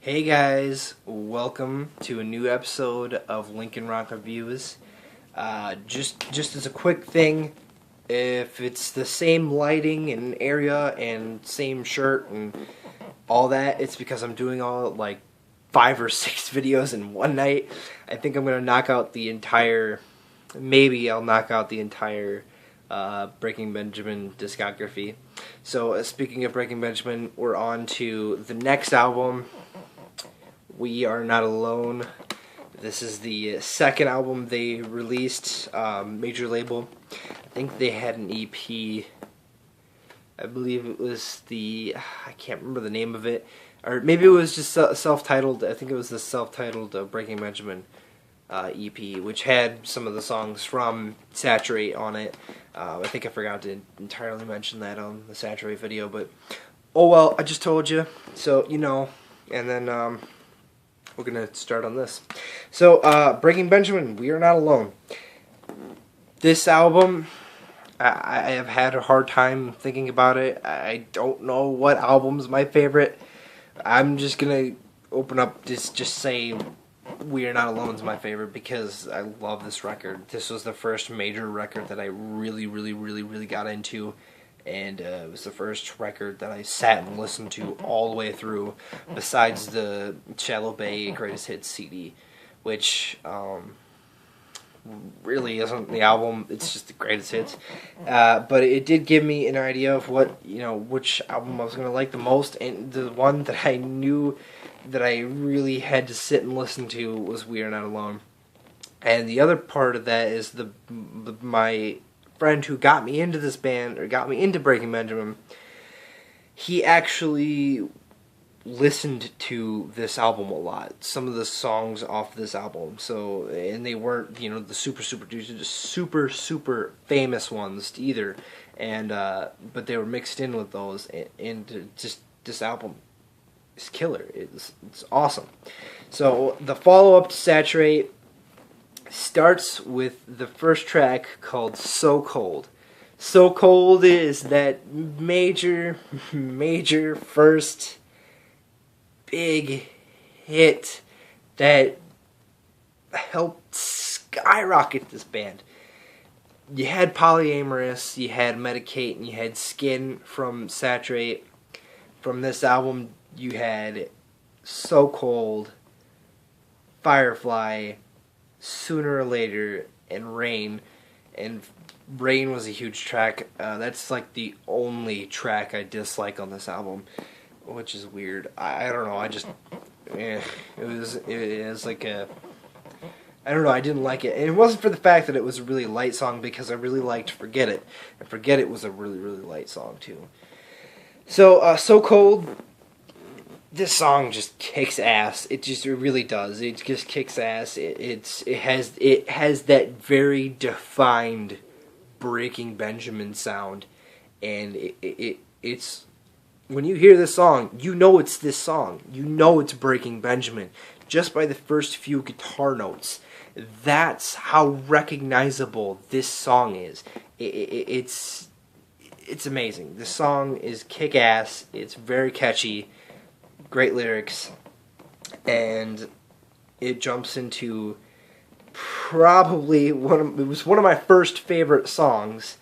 Hey guys, welcome to a new episode of Lincoln Rock Reviews. Just as a quick thing, if it's the same lighting and area and same shirt and all that, it's because I'm doing all like 5 or 6 videos in one night. I think I'm gonna knock out the entire. Maybe I'll knock out the entire Breaking Benjamin discography. So speaking of Breaking Benjamin, we're on to the next album. We Are Not Alone. This is the second album they released, major label. I think they had an EP. I believe it was I can't remember the name of it. Or maybe it was just self-titled. I think it was the self-titled Breaking Benjamin EP, which had some of the songs from Saturate on it. I think I forgot to entirely mention that on the Saturate video, but oh well, I just told you. So, you know, and then we're going to start on this. So, Breaking Benjamin, We Are Not Alone. This album, I have had a hard time thinking about it. I don't know what album's my favorite. I'm just going to open up, just say We Are Not Alone is my favorite because I love this record. This was the first major record that I really got into. And it was the first record that I sat and listened to all the way through, besides the Shallow Bay Greatest Hits CD, which really isn't the album. It's just the greatest hits. But it did give me an idea of which album I was going to like the most, and the one that I knew that I really had to sit and listen to was We Are Not Alone. And the other part of that is my friend who got me into this band, or got me into Breaking Benjamin, he actually listened to this album a lot. Some of the songs off this album. So, and they weren't, the super famous ones either. And but they were mixed in with those, and just this album is killer. It's awesome. So the follow-up to Saturate starts with the first track called So Cold. So Cold is that major first big hit that helped skyrocket this band. You had Polyamorous, you had Medicate, and you had Skin from Saturate. From this album, you had So Cold, Firefly, Sooner or Later, and Rain. And Rain was a huge track. That's like the only track I dislike on this album, which is weird. I don't know. It was like I don't know. I didn't like it, and it wasn't for the fact that it was a really light song, because I really liked Forget It, and Forget It was a really light song too. So So Cold. This song just kicks ass. It really does. It just kicks ass. It has that very defined Breaking Benjamin sound, and it's when you hear this song, you know it's this song. You know it's Breaking Benjamin just by the first few guitar notes. That's how recognizable this song is. It's amazing. This song is kick ass. It's very catchy. Great lyrics, and it jumps into probably it was one of my first favorite songs,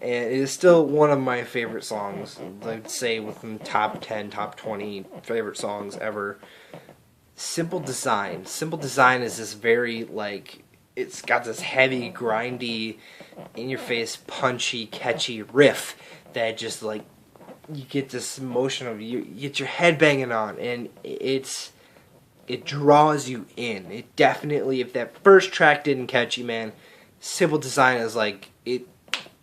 and it is still one of my favorite songs. I'd say within top 10, top 20 favorite songs ever. Simple Design. Simple Design is this very, it's got this heavy, grindy, in-your-face, punchy, catchy riff that just, you get this emotion of you get your head banging on, and it draws you in. It definitely, if that first track didn't catch you, man, Simple Design is it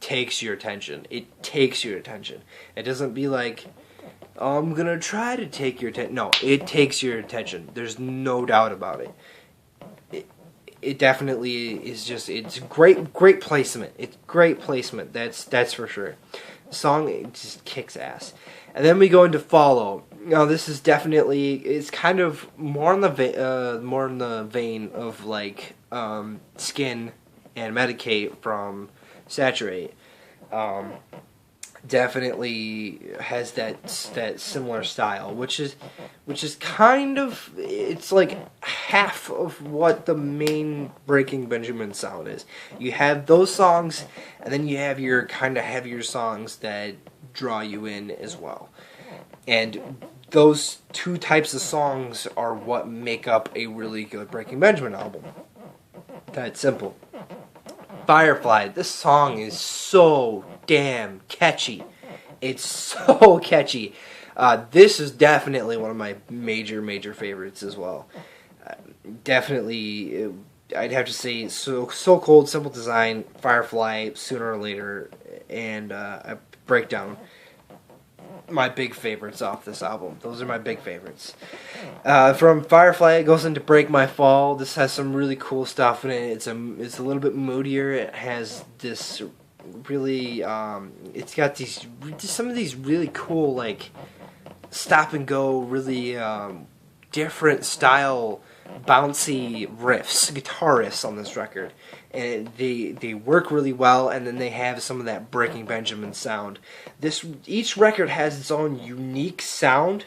takes your attention. It takes your attention. It doesn't be like, oh, I'm gonna try to take your attention. No, it takes your attention. There's no doubt about it. It definitely is it's great placement. It's great placement. That's for sure. The song, it just kicks ass. And then we go into Follow. Now this is definitely, it's kind of more in the vein of Skin and Medicate from Saturate. definitely has that similar style, which is kind of, it's like half of what the main Breaking Benjamin sound is. You have those songs, and then you have your kind of heavier songs that draw you in as well. And those two types of songs are what make up a really good Breaking Benjamin album. That's simple. Firefly, this song is so damn catchy. It's so catchy. This is definitely one of my major favorites as well. Definitely, I'd have to say so cold, simple design, Firefly, Sooner or Later, and a Breakdown. My big favorites off this album. Those are my big favorites. From Firefly, it goes into Break My Fall. This has some really cool stuff in it. It's a little bit moodier. It has this really, it's got some of these really cool, like, stop and go, really different style, bouncy riffs, guitar riffs on this record. And they work really well, and then they have some of that Breaking Benjamin sound. Each record has its own unique sound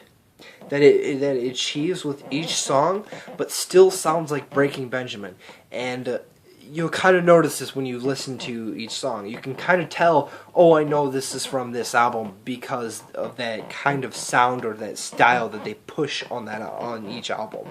that it achieves with each song, but still sounds like Breaking Benjamin. And you'll kind of notice this when you listen to each song. You can kind of tell, oh, I know this is from this album because of that kind of sound or that style that they push on each album.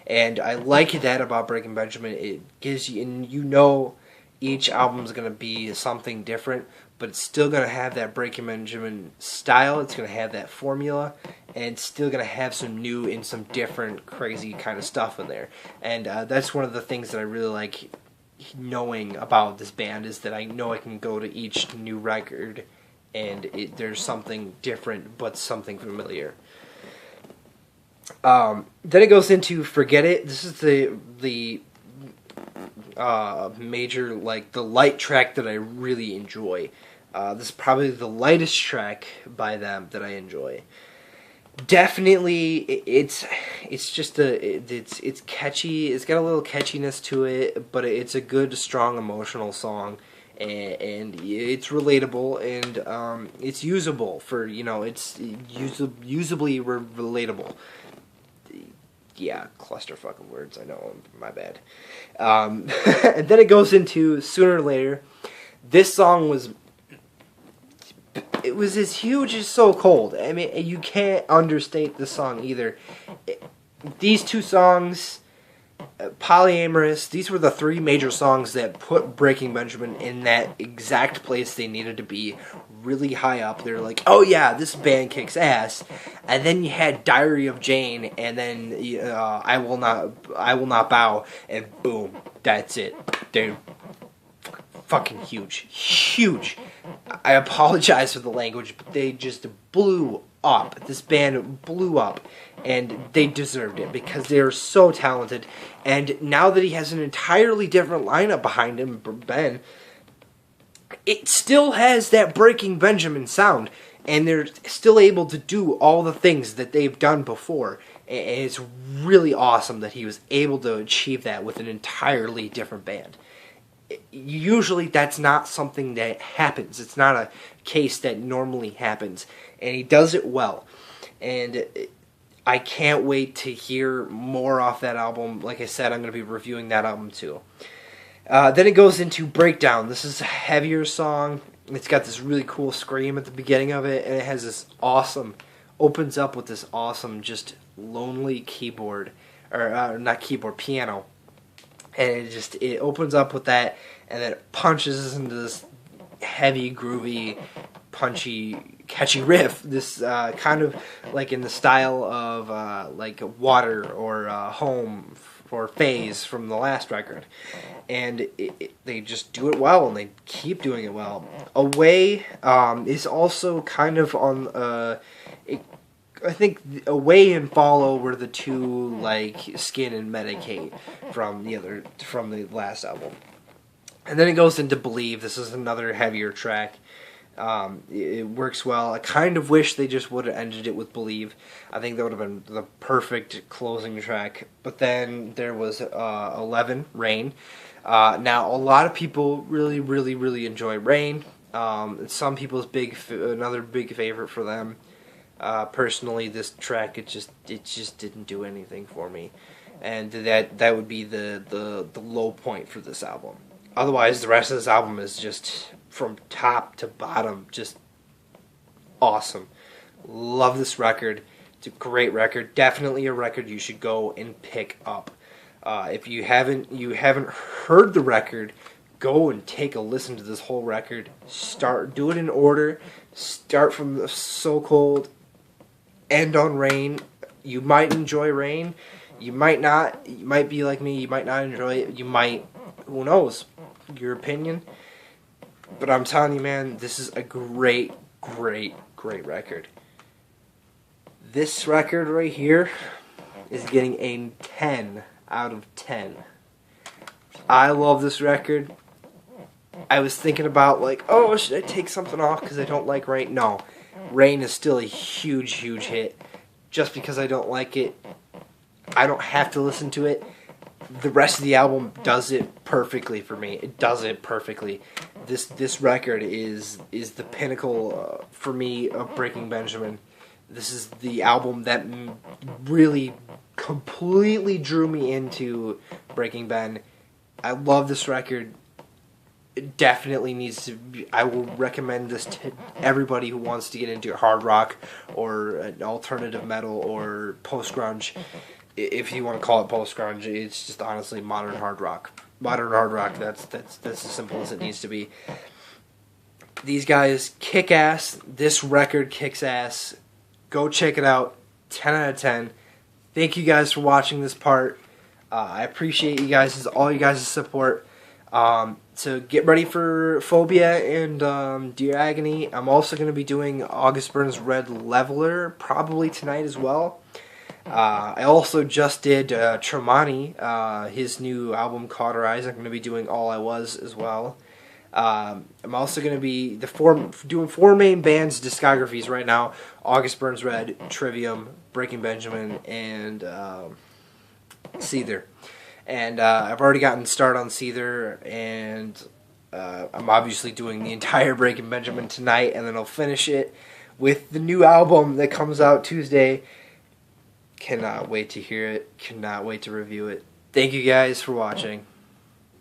And I like that about Breaking Benjamin. It gives you, and you know each album is going to be something different, but it's still going to have that Breaking Benjamin style. It's going to have that formula, and it's still going to have some new and some different crazy kind of stuff in there. And that's one of the things that I really like knowing about this band, is that I know I can go to each new record and there's something different but something familiar. Then it goes into Forget It. This is the major, like, the light track that I really enjoy. This is probably the lightest track by them that I enjoy. Definitely, it's just it's catchy. It's got a little catchiness to it, but it's a good, strong, emotional song, and it's relatable, and it's usable for, it's usably relatable. Yeah, clusterfuck of words. I know, my bad. And then it goes into Sooner or Later. This song was as huge as So Cold. I mean, you can't understate this song either. These two songs, Polyamorous, these were the three major songs that put Breaking Benjamin in that exact place they needed to be, really high up. They're like, oh yeah, this band kicks ass. And then you had Diary of Jane, and then I Will Not Bow, and boom, that's it. They're fucking huge. I apologize for the language, but they just blew up. This band blew up, and they deserved it because they are so talented. And now that he has an entirely different lineup behind him, Ben, it still has that Breaking Benjamin sound, and they're still able to do all the things that they've done before. And it's really awesome that he was able to achieve that with an entirely different band. Usually that's not something that happens. It's not a case that normally happens, and he does it well. And I can't wait to hear more off that album. Like I said, I'm going to be reviewing that album too. Then it goes into Breakdown. This is a heavier song. It's got this really cool scream at the beginning of it, and it has this awesome, opens up with this awesome, just lonely keyboard, or not keyboard, piano. And it opens up with that, and then it punches into this heavy, groovy, punchy, catchy riff. This kind of like in the style of like Water or Home or Phase from the last record. And they just do it well, and they keep doing it well. Away is also kind of on... I think Away and Follow were the two, like, Skin and Medicate from the last album. And then it goes into Believe. This is another heavier track. It works well. I kind of wish they just would have ended it with Believe. I think that would have been the perfect closing track. But then there was 11, Rain. Now, a lot of people really enjoy Rain. It's some people's another big favorite for them. Personally, this track it just didn't do anything for me, and that would be the low point for this album. Otherwise, the rest of this album is just from top to bottom just awesome. Love this record. It's a great record. Definitely a record you should go and pick up. If you haven't heard the record, go and take a listen to this whole record. Do it in order. Start from the So Cold, end on Rain. You might enjoy Rain. You might not. You might be like me. You might not enjoy it. You might. Who knows? Your opinion. But I'm telling you, man, this is a great, great, great record. This record right here is getting a 10 out of 10. I love this record. I was thinking about, like, oh, should I take something off because I don't like Rain? No. Rain is still a huge, huge hit. Just because I don't like it, I don't have to listen to it. The rest of the album does it perfectly for me. It does it perfectly. This record is the pinnacle for me of Breaking Benjamin. This is the album that really completely drew me into Breaking Ben. I love this record. It definitely needs to be, I will recommend this to everybody who wants to get into hard rock or an alternative metal or post-grunge. If you want to call it post-grunge, it's just honestly modern hard rock. Modern hard rock, that's as simple as it needs to be. These guys kick ass. This record kicks ass. Go check it out. 10 out of 10. Thank you guys for watching this part. I appreciate all you guys' support. So get ready for Phobia and Dear Agony. I'm also going to be doing August Burns Red Leveler probably tonight as well. I also just did Tremonti, his new album Cauterize. I'm going to be doing All I Was as well. I'm also going to be doing 4 main bands discographies right now: August Burns Red, Trivium, Breaking Benjamin, and Seether. And I've already gotten started on Seether, and I'm obviously doing the entire Breaking Benjamin tonight, and then I'll finish it with the new album that comes out Tuesday. Cannot wait to hear it. Cannot wait to review it. Thank you guys for watching.